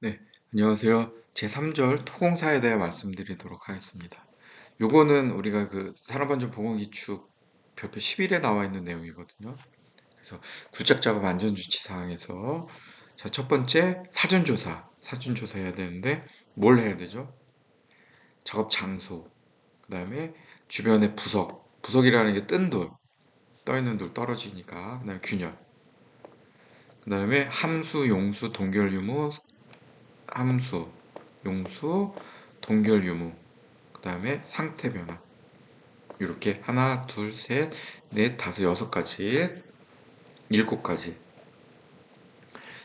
네, 안녕하세요. 제3절 토공사에 대해 말씀드리도록 하겠습니다. 요거는 우리가 그 산업안전보건기축 별표 11에 나와 있는 내용이거든요. 그래서 굴착작업 안전조치 사항에서 자, 첫 번째 사전조사 해야 되는데 뭘 해야 되죠? 작업 장소, 그 다음에 주변의 부석이라는 게 뜬 돌, 떠 있는 돌 떨어지니까, 그 다음에 균열, 그 다음에 함수, 용수, 동결 유무, 함수, 용수, 동결 유무, 그 다음에 상태 변화. 이렇게 하나, 둘, 셋, 넷, 다섯, 여섯 가지, 일곱 가지.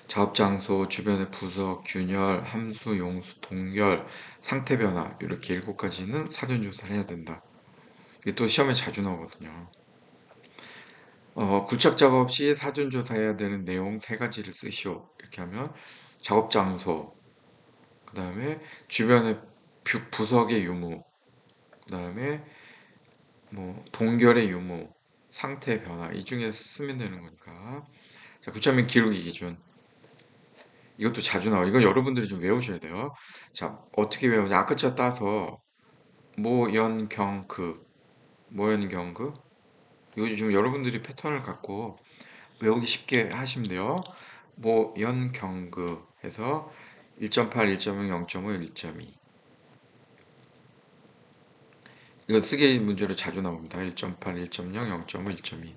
작업 장소, 주변의 부서, 균열, 함수, 용수, 동결, 상태 변화 이렇게 일곱 가지는 사전 조사를 해야 된다. 이게 또 시험에 자주 나오거든요. 굴착 작업 시 사전 조사해야 되는 내용 세 가지를 쓰시오. 이렇게 하면 작업 장소, 그 다음에 주변의 부석의 유무, 그 다음에 뭐 동결의 유무, 상태 변화 이 중에서 쓰면 되는 거니까. 자, 구체명 기록이 기준. 이것도 자주 나와요. 이건 여러분들이 좀 외우셔야 돼요. 자, 어떻게 외우냐? 아까처럼 따서 모연경그, 모연경그. 이거 좀 여러분들이 패턴을 갖고 외우기 쉽게 하시면 돼요. 모연경그 해서 1.8, 1.0, 0.5, 1.2. 이거 쓰기 문제로 자주 나옵니다. 1.8, 1.0, 0.5, 1.2.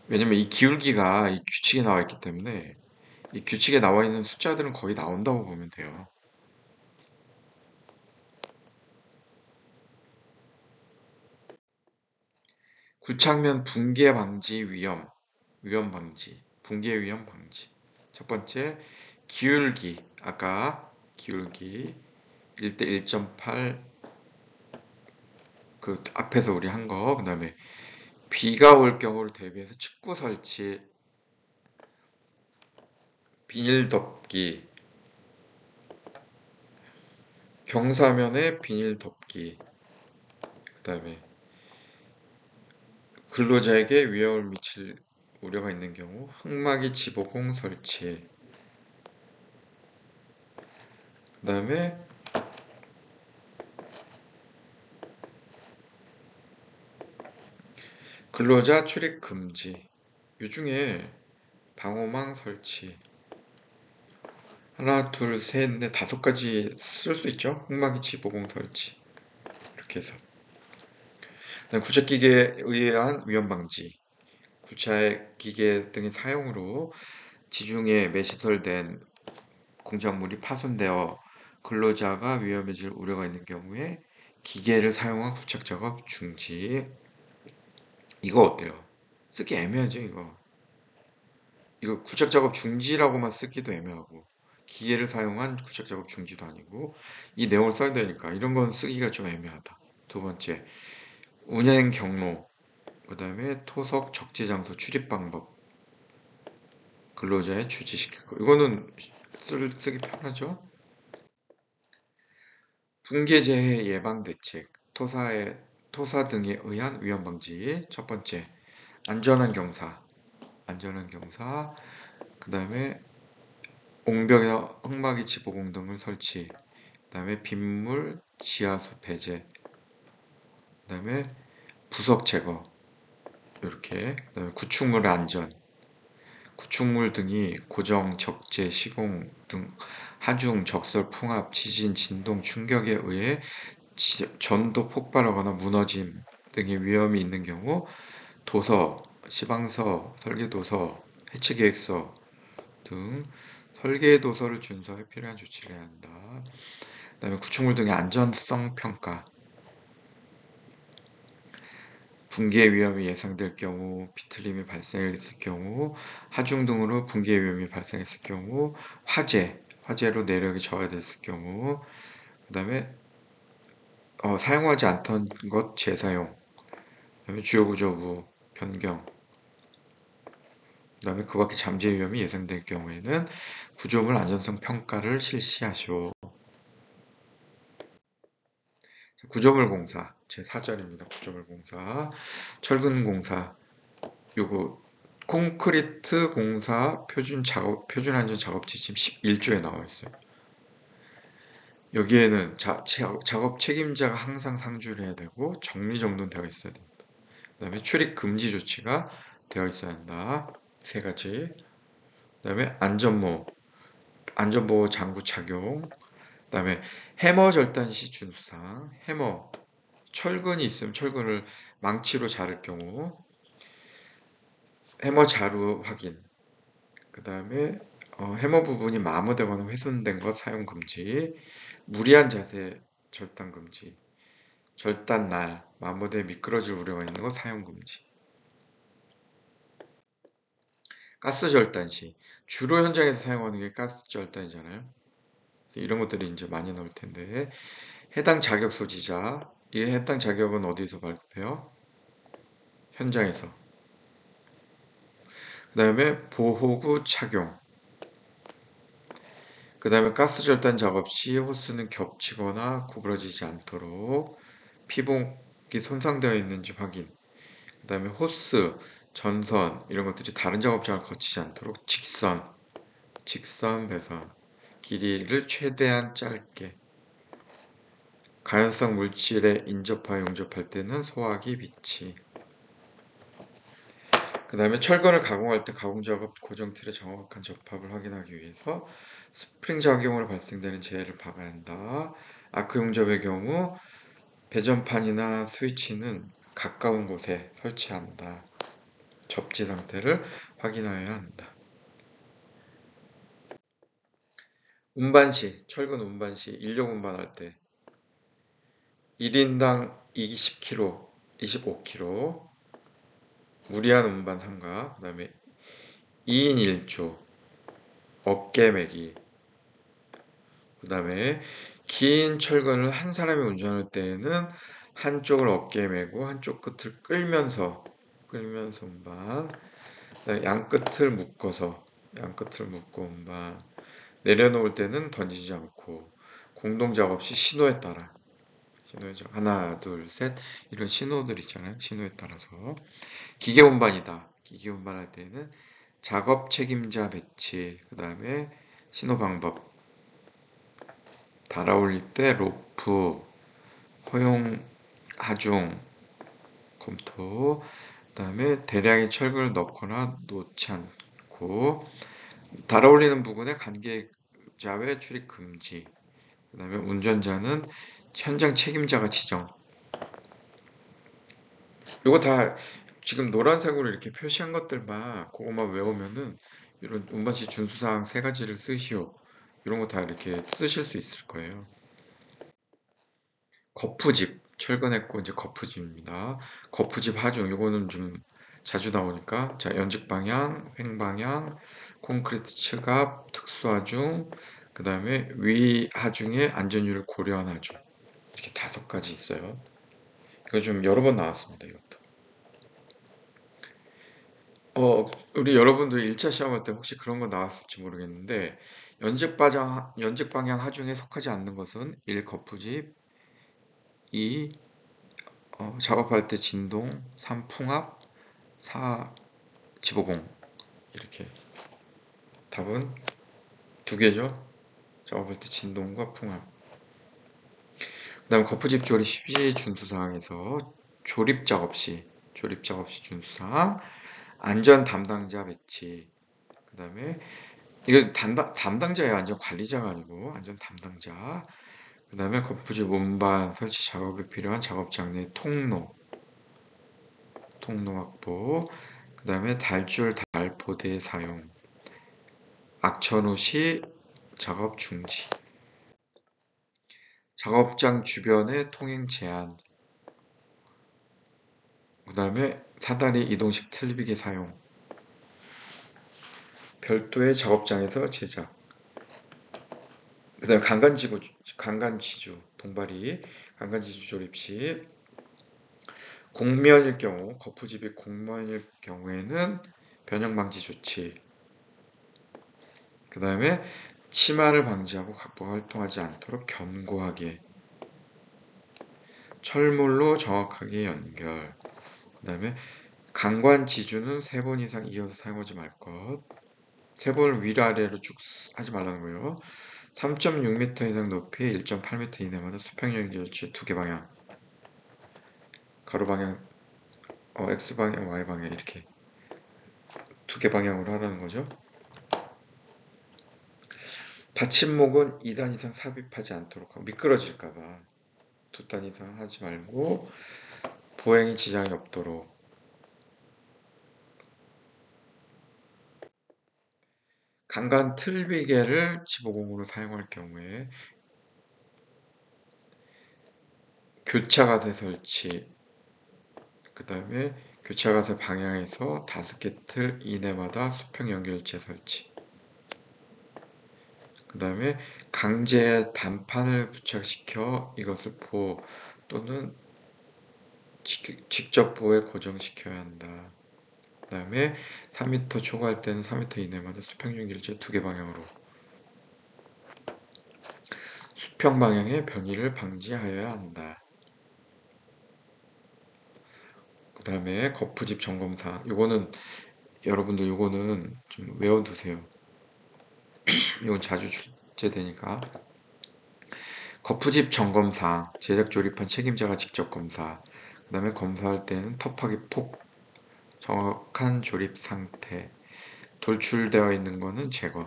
왜냐면 이 기울기가 이 규칙에 나와 있기 때문에 이 규칙에 나와 있는 숫자들은 거의 나온다고 보면 돼요. 구창면 붕괴 방지 위험 방지, 붕괴 위험 방지. 첫 번째, 기울기. 아까 기울기 1대 1.8 그 앞에서 우리 한 거. 그다음에 비가 올 경우를 대비해서 축구 설치, 비닐 덮기, 경사면에 비닐 덮기. 그다음에 근로자에게 위험을 미칠 우려가 있는 경우 흙막이 지보공 설치. 그다음에 근로자 출입 금지. 이 중에 방호망 설치. 하나, 둘, 셋, 넷, 다섯 가지 쓸 수 있죠? 흙막이 지보공 설치. 이렇게 해서. 그다음 구체기계에 의한 위험 방지. 구체기계 등의 사용으로 지중해 매시설된 공작물이 파손되어 근로자가 위험해질 우려가 있는 경우에 기계를 사용한 부착 작업 중지. 이거 어때요? 쓰기 애매하죠, 이거. 이거 부착 작업 중지라고만 쓰기도 애매하고 기계를 사용한 부착 작업 중지도 아니고 이 내용을 써야 되니까 이런 건 쓰기가 좀 애매하다. 두 번째, 운행 경로, 그 다음에 토속 적재 장소 출입 방법, 근로자의 주지시킬 거. 이거는 쓰기 편하죠? 붕괴재해 예방 대책, 토사 등에 의한 위험 방지. 첫 번째, 안전한 경사, 그 다음에 옹벽이나 흙막이 지보공 등을 설치, 그 다음에 빗물 지하수 배제, 그 다음에 부석 제거, 이렇게, 그 다음에 구축물의 안전, 구축물 등이 고정, 적재, 시공 등 하중, 적설, 풍압, 지진, 진동, 충격에 의해 전도 폭발하거나 무너짐 등의 위험이 있는 경우 도서, 시방서, 설계도서, 해체계획서 등 설계도서를 준수해 필요한 조치를 해야 한다. 그다음에 구축물 등의 안전성 평가, 붕괴 위험이 예상될 경우, 비틀림이 발생했을 경우, 하중 등으로 붕괴 위험이 발생했을 경우, 화재로 내력이 저하됐을 경우, 그다음에 사용하지 않던 것 재사용, 그다음에 주요 구조부 변경, 그다음에 그 밖에 잠재 위험이 예상될 경우에는 구조물 안전성 평가를 실시하시오. 구조물 공사 제4절입니다. 구조물 공사, 철근 공사, 요거 콘크리트 공사 표준 안전 작업 지침 11조에 나와 있어요. 여기에는 작업 책임자가 항상 상주를 해야 되고 정리정돈 되어 있어야 됩니다. 그 다음에 출입 금지 조치가 되어 있어야 한다. 세 가지. 그 다음에 안전보호 장구 착용. 그 다음에 해머 절단 시 준수사항. 해머, 철근이 있으면 철근을 망치로 자를 경우 해머 자루 확인. 그 다음에 해머 부분이 마모되거나 훼손된 것 사용 금지. 무리한 자세 절단 금지. 절단 날, 마모돼 미끄러질 우려가 있는 것 사용 금지. 가스 절단 시 주로 현장에서 사용하는 게 가스 절단이잖아요. 이런 것들이 이제 많이 나올 텐데 해당 자격 소지자, 이 해당 자격은 어디서 발급해요? 현장에서. 그 다음에 보호구 착용. 그 다음에 가스 절단 작업 시 호스는 겹치거나 구부러지지 않도록 피복이 손상되어 있는지 확인. 그 다음에 호스, 전선 이런 것들이 다른 작업장을 거치지 않도록 직선 배선, 길이를 최대한 짧게. 가연성 물질에 인접하여 용접할 때는 소화기 비치. 그 다음에 철근을 가공할 때 가공작업 고정 틀의 정확한 접합을 확인하기 위해서 스프링 작용으로 발생되는 재해를 박아야 한다. 아크 용접의 경우 배전판이나 스위치는 가까운 곳에 설치한다. 접지 상태를 확인하여야 한다. 운반 시, 철근 운반 시, 인력 운반할 때 1인당 20kg, 25kg, 무리한 운반 삼가, 그 다음에 2인 1조, 어깨 매기, 그 다음에 긴 철근을 한 사람이 운전할 때에는 한쪽을 어깨에 메고 한쪽 끝을 끌면서 운반, 그다음에 양끝을 묶어 운반, 내려놓을 때는 던지지 않고 공동 작업 시 신호에 따라 하나, 둘, 셋 이런 신호들 있잖아요. 신호에 따라서 기계 운반이다. 기계 운반할 때는 작업 책임자 배치, 그 다음에 신호 방법, 달아올릴 때 로프, 허용 하중, 검토, 그 다음에 대량의 철근을 넣거나 놓지 않고 달아올리는 부분에 관계자 외 출입 금지, 그 다음에 운전자는 현장 책임자가 지정. 요거 다 지금 노란색으로 이렇게 표시한 것들만 그것만 외우면은 이런 운반시 준수사항 세 가지를 쓰시오. 이런 거 다 이렇게 쓰실 수 있을 거예요. 거푸집, 철근했고 이제 거푸집입니다. 거푸집 하중, 이거는 좀 자주 나오니까 자 연직 방향, 횡방향, 콘크리트 측압, 특수 하중, 그 다음에 위 하중의 안전율을 고려한 하중 이렇게 5가지 있어요. 이거 좀 여러 번 나왔습니다. 이것도. 우리 여러분들 1차 시험할 때 혹시 그런 거 나왔을지 모르겠는데 연직 방향 하중에 속하지 않는 것은 1. 거푸집, 2. 작업할 때 진동, 3. 풍압, 4. 지보공. 이렇게 답은 2개죠. 작업할 때 진동과 풍압. 그 다음 거푸집 조립 시 준수사항에서 조립 작업 시 준수사항, 안전 담당자 배치. 그 다음에 이거 담당자예요. 안전 관리자가 아니고 안전 담당자. 그 다음에 거푸집 운반 설치 작업에 필요한 작업장 내 통로 확보. 그 다음에 달줄 달포대 사용. 악천후 시 작업 중지. 작업장 주변의 통행 제한. 그 다음에 사다리 이동식 틀비기 사용. 별도의 작업장에서 제작. 그 다음에 강간지주, 동발이, 강간지주 조립 시 공면일 경우, 거푸집이 공면일 경우에는 변형방지 조치. 그 다음에 치마를 방지하고 각부가 활동하지 않도록 견고하게. 철물로 정확하게 연결. 그 다음에 강관 지주는 3번 이상 이어서 사용하지 말 것. 3번을 위아래로 쭉 하지 말라는 거예요. 3.6m 이상 높이 1.8m 이내마다 수평연결체 두 개 방향, 가로 방향, X방향, Y방향 이렇게 두 개 방향으로 하라는 거죠. 받침목은 2단 이상 삽입하지 않도록 하고, 미끄러질까봐 2단 이상 하지 말고 보행에 지장이 없도록. 강간 틀비개를 지보공으로 사용할 경우에 교차가세 설치, 그 다음에 교차가세 방향에서 5개 틀 이내마다 수평 연결체 설치, 그 다음에 강제 단판을 부착시켜 이것을 보 또는 직접 보에 고정시켜야 한다. 그 다음에 4m 초과할 때는 4m 이내마다 수평 연결체 두 개 방향으로 수평 방향의 변이를 방지하여야 한다. 그 다음에 거푸집 점검사, 요거는 여러분들 요거는 좀 외워두세요. 이건 자주 출제되니까. 거푸집 점검사, 제작 조립한 책임자가 직접 검사, 그 다음에 검사할 때는 터프하기 폭, 정확한 조립 상태, 돌출되어 있는 거는 제거,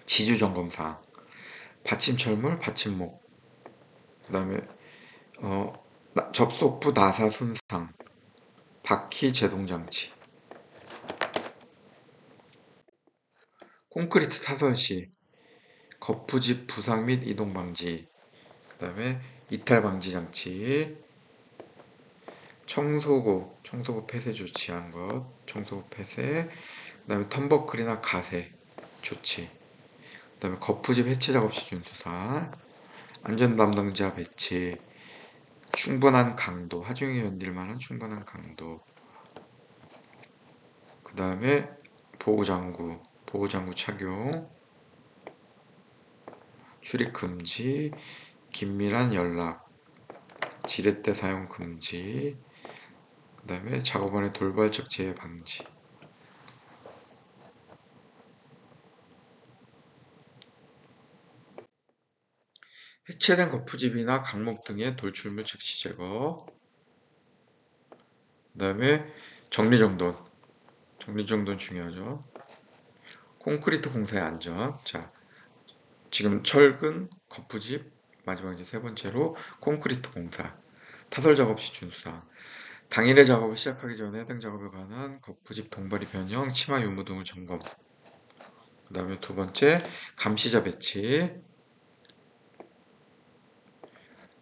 지주 점검사, 받침철물, 받침목, 그 다음에 접속부 나사 손상, 바퀴 제동 장치, 콘크리트 타설 시 거푸집 부상 및 이동 방지, 그 다음에 이탈 방지 장치, 청소구 폐쇄 조치한 것, 청소구 폐쇄, 그 다음에 텀버클이나 가세 조치, 그 다음에 거푸집 해체 작업 시 준수사항, 안전 담당자 배치, 충분한 강도, 하중에 견딜 만한 충분한 강도, 그 다음에 보호장구 착용, 출입 금지, 긴밀한 연락, 지렛대 사용 금지, 그 다음에 작업원의 돌발적 재해 방지. 해체된 거푸집이나 강목 등의 돌출물 즉시 제거. 그 다음에 정리정돈. 정리정돈 중요하죠. 콘크리트 공사의 안전. 자, 지금 철근, 거푸집, 마지막 이제 세 번째로 콘크리트 공사. 타설 작업 시 준수사항. 당일의 작업을 시작하기 전에 해당 작업에 관한 거푸집 동바리 변형, 치마 유무 등을 점검. 그 다음에 두 번째, 감시자 배치.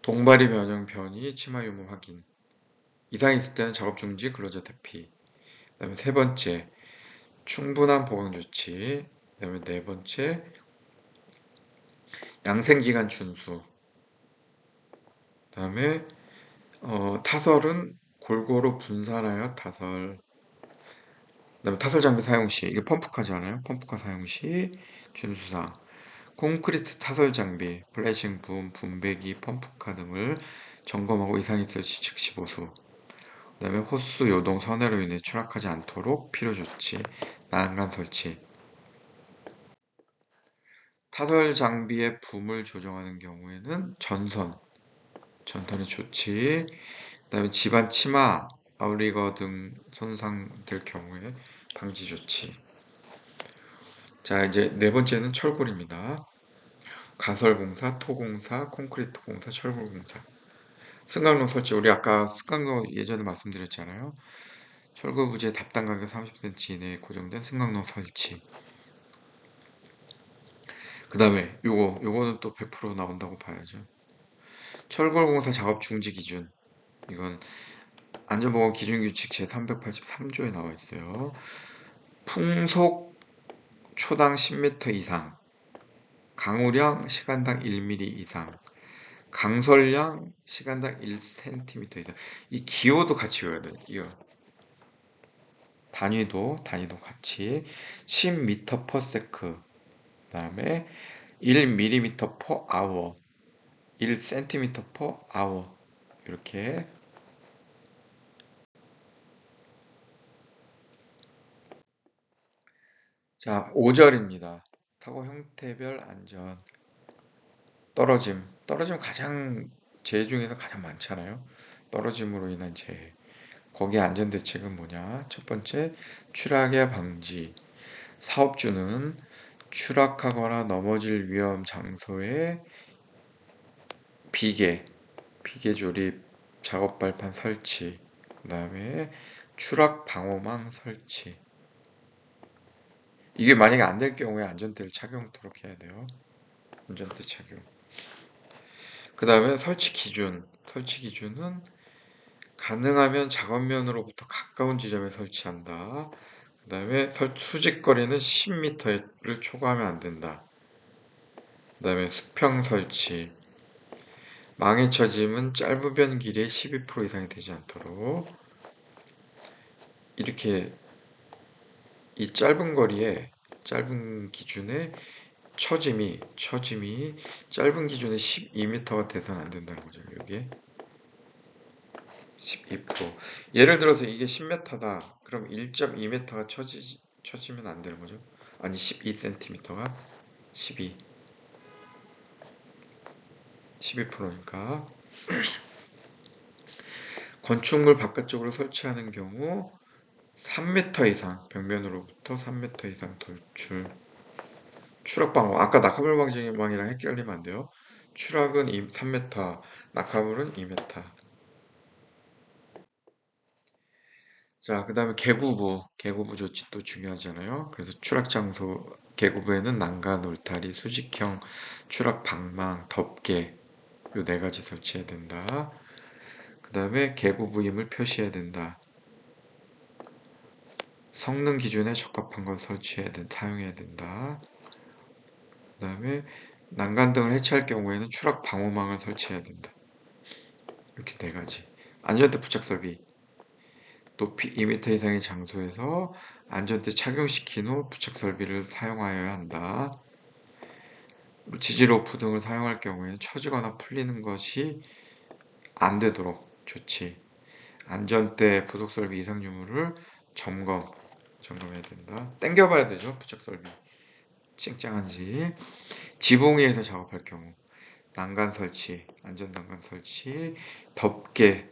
동바리 변형 변이, 치마 유무 확인. 이상이 있을 때는 작업 중지, 근로자 대피. 그 다음에 세 번째, 충분한 보강 조치. 그 다음에 네 번째, 양생기간 준수. 그 다음에 타설은 골고루 분산하여 타설. 그 다음에 타설 장비 사용 시, 이게 펌프카잖아요. 펌프카 사용 시 준수사항. 콘크리트 타설 장비, 플래싱 붐, 분배기, 펌프카 등을 점검하고 이상이 있을 시 즉시 보수. 그 다음에 호스 요동 선회로 인해 추락하지 않도록 필요 조치, 난간 설치. 타설 장비의 붐을 조정하는 경우에는 전선의 조치, 그 다음에 집안 치마, 아우리거 등 손상될 경우에 방지 조치. 자, 이제 네 번째는 철골입니다. 가설공사, 토공사, 콘크리트 공사, 철골 공사. 승강로 설치, 우리 아까 승강로 예전에 말씀드렸잖아요. 철거 부지의 답당 간격 30cm 이내에 고정된 승강로 설치. 그 다음에 요거는 또 100% 나온다고 봐야죠. 철골공사 작업 중지 기준. 이건 안전보건 기준규칙 제383조에 나와 있어요. 풍속 초당 10m 이상, 강우량 시간당 1mm 이상, 강설량 시간당 1cm 이상. 이 기호도 같이 외워야 돼요. 이거. 단위도 같이 10m per sec. 그 다음에 1mm per hour, 1cm per hour. 이렇게. 자, 5절입니다. 사고 형태별 안전. 떨어짐 가장 재해 중에서 가장 많잖아요. 떨어짐으로 인한 재해. 거기에 안전 대책은 뭐냐? 첫 번째, 추락의 방지. 사업주는 추락하거나 넘어질 위험 장소에 비계 조립, 작업 발판 설치, 그 다음에 추락 방호망 설치. 이게 만약에 안 될 경우에 안전대를 착용토록 해야 돼요. 안전대 착용. 그 다음에 설치 기준. 설치 기준은 가능하면 작업면으로부터 가까운 지점에 설치한다. 그 다음에 수직거리는 10m를 초과하면 안 된다. 그 다음에 수평 설치. 망에 처짐은 짧으면 길이의 12% 이상이 되지 않도록. 이렇게 이 짧은 기준에 처짐이 짧은 기준에 12m가 돼서는 안 된다는 거죠. 여기에 12%. 예를 들어서 이게 10m다. 그럼 1.2m가 처지면 안 되는 거죠. 아니 12cm가 12%니까. 건축물 바깥쪽으로 설치하는 경우 3m 이상, 벽면으로부터 3m 이상 돌출. 추락 방어. 아까 낙하물 방지망이랑 헷갈리면 안 돼요. 추락은 3m, 낙하물은 2m. 자, 그 다음에 개구부 조치도 중요하잖아요. 그래서 추락 장소, 개구부에는 난간, 울타리, 수직형, 추락 방망, 덮개, 요 네 가지 설치해야 된다. 그 다음에 개구부임을 표시해야 된다. 성능 기준에 적합한 것 사용해야 된다. 그 다음에 난간 등을 해체할 경우에는 추락 방호망을 설치해야 된다. 이렇게 네 가지. 안전대 부착 설비. 높이 2m 이상의 장소에서 안전대 착용시킨 후 부착 설비를 사용하여야 한다. 지지로프 등을 사용할 경우에는 처지거나 풀리는 것이 안 되도록 조치. 안전대 부속 설비 이상 유무를 점검해야 된다. 당겨봐야 되죠. 부착 설비. 쨍쨍한지. 지붕 위에서 작업할 경우 난간 설치, 안전 난간 설치, 덮개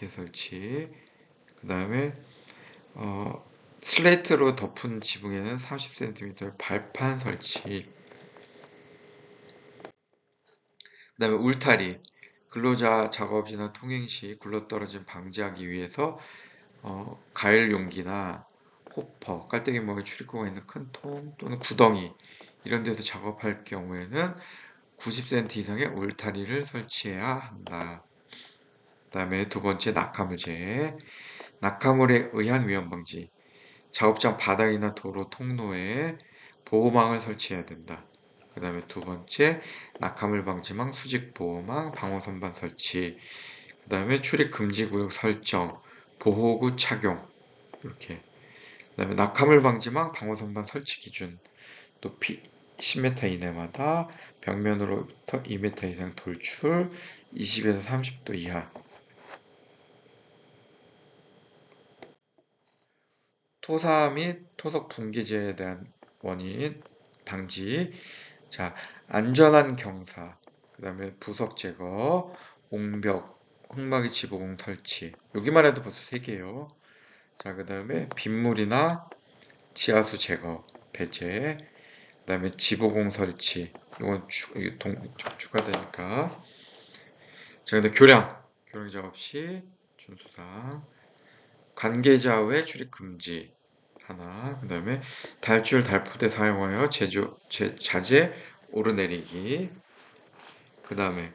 설치. 그 다음에 슬레이트로 덮은 지붕에는 30cm 발판 설치. 그 다음에 울타리. 근로자 작업이나 통행 시 굴러떨어짐 방지하기 위해서 가열 용기나 호퍼, 깔때기 모양의 출입구가 있는 큰 통 또는 구덩이 이런 데서 작업할 경우에는 90cm 이상의 울타리를 설치해야 한다. 그 다음에 두 번째 낙하물제. 낙하물에 의한 위험 방지. 작업장 바닥이나 도로 통로에 보호망을 설치해야 된다. 그 다음에 두 번째, 낙하물 방지망, 수직 보호망, 방호선반 설치. 그 다음에 출입 금지 구역 설정, 보호구 착용. 이렇게. 그 다음에 낙하물 방지망, 방호선반 설치 기준. 높이 10m 이내마다 벽면으로부터 2m 이상 돌출, 20에서 30도 이하. 토사 및 토석 붕괴제에 대한 원인 방지. 자, 안전한 경사, 그 다음에 부석 제거, 옹벽, 흙막이 지보공 설치. 여기만 해도 벌써 3개예요. 자, 그 다음에 빗물이나 지하수 제거, 배제, 그 다음에 지보공 설치. 이건 추가되니까. 자, 근데 교량 작업 시 준수사항. 관계자 외 출입 금지. 하나. 그 다음에 달줄 달포대 사용하여 자재 오르내리기. 그 다음에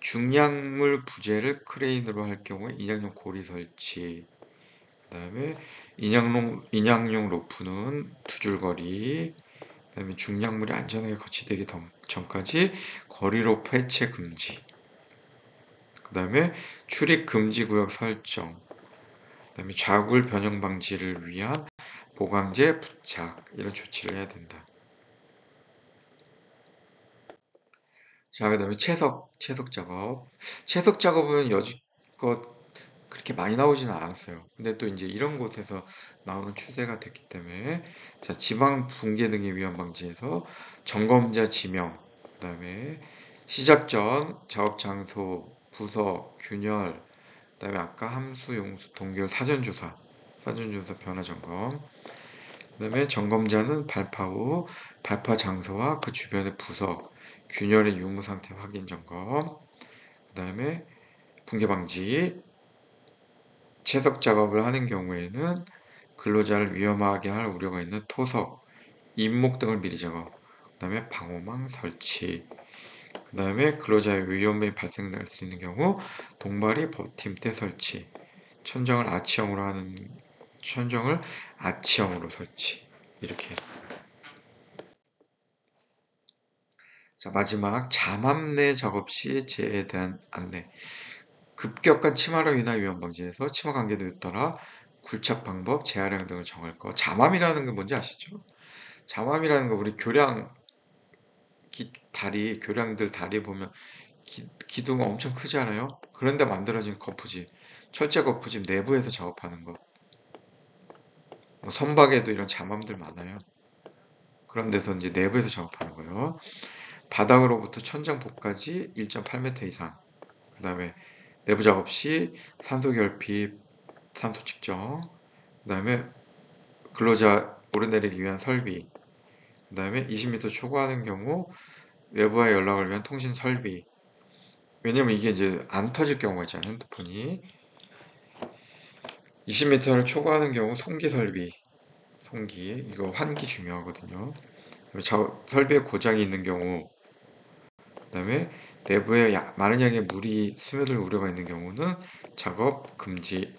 중량물 부재를 크레인으로 할 경우에 인양용 고리 설치. 그 다음에 인양용 로프는 두 줄거리. 그 다음에 중량물이 안전하게 거치되기 전까지 거리 로프 해체 금지. 그 다음에 출입 금지 구역 설정. 그 다음에 좌굴 변형 방지를 위한 보강제 부착. 이런 조치를 해야 된다. 자, 그 다음에 채석 작업. 채석 작업은 여지껏 그렇게 많이 나오지는 않았어요. 근데 또 이제 이런 곳에서 나오는 추세가 됐기 때문에 자, 지방 붕괴 등의 위험 방지에서 점검자 지명, 그다음에 시작 전 작업 장소, 부서, 균열, 그다음에 아까 함수, 용수, 동결 사전조사 변화 점검, 그다음에 점검자는 발파 후 발파 장소와 그 주변의 부서, 균열의 유무 상태 확인 점검, 그다음에 붕괴 방지, 채석 작업을 하는 경우에는 근로자를 위험하게 할 우려가 있는 토석, 인목 등을 미리 작업, 그 다음에 방호망 설치, 그 다음에 근로자의 위험이 발생할 수 있는 경우 동발이 버팀대 설치, 천정을 아치형으로 설치, 이렇게. 자, 마지막 잠합 내 작업 시 재해에 대한 안내. 급격한 침하로 인한 위험 방지에서 침하 관계도에 따라 굴착 방법, 재활용 등을 정할 거. 잠암이라는 게 뭔지 아시죠? 잠암이라는 거 우리 교량들 다리 보면 기둥 엄청 크잖아요. 그런데 만들어진 거푸집, 철제 거푸집 내부에서 작업하는 거. 뭐 선박에도 이런 잠암들 많아요. 그런 데서 이제 내부에서 작업하는 거예요. 바닥으로부터 천장폭까지 1.8m 이상. 그 다음에 내부 작업 시 산소 결핍, 산소 측정. 그 다음에 근로자 오르내리기 위한 설비. 그 다음에 20m 초과하는 경우 외부와의 연락을 위한 통신 설비. 왜냐면 이게 이제 안 터질 경우가 있잖아요, 핸드폰이. 20m를 초과하는 경우 송기 설비. 송기. 이거 환기 중요하거든요. 설비에 고장이 있는 경우, 그다음에 내부에 많은 양의 물이 스며들 우려가 있는 경우는 작업 금지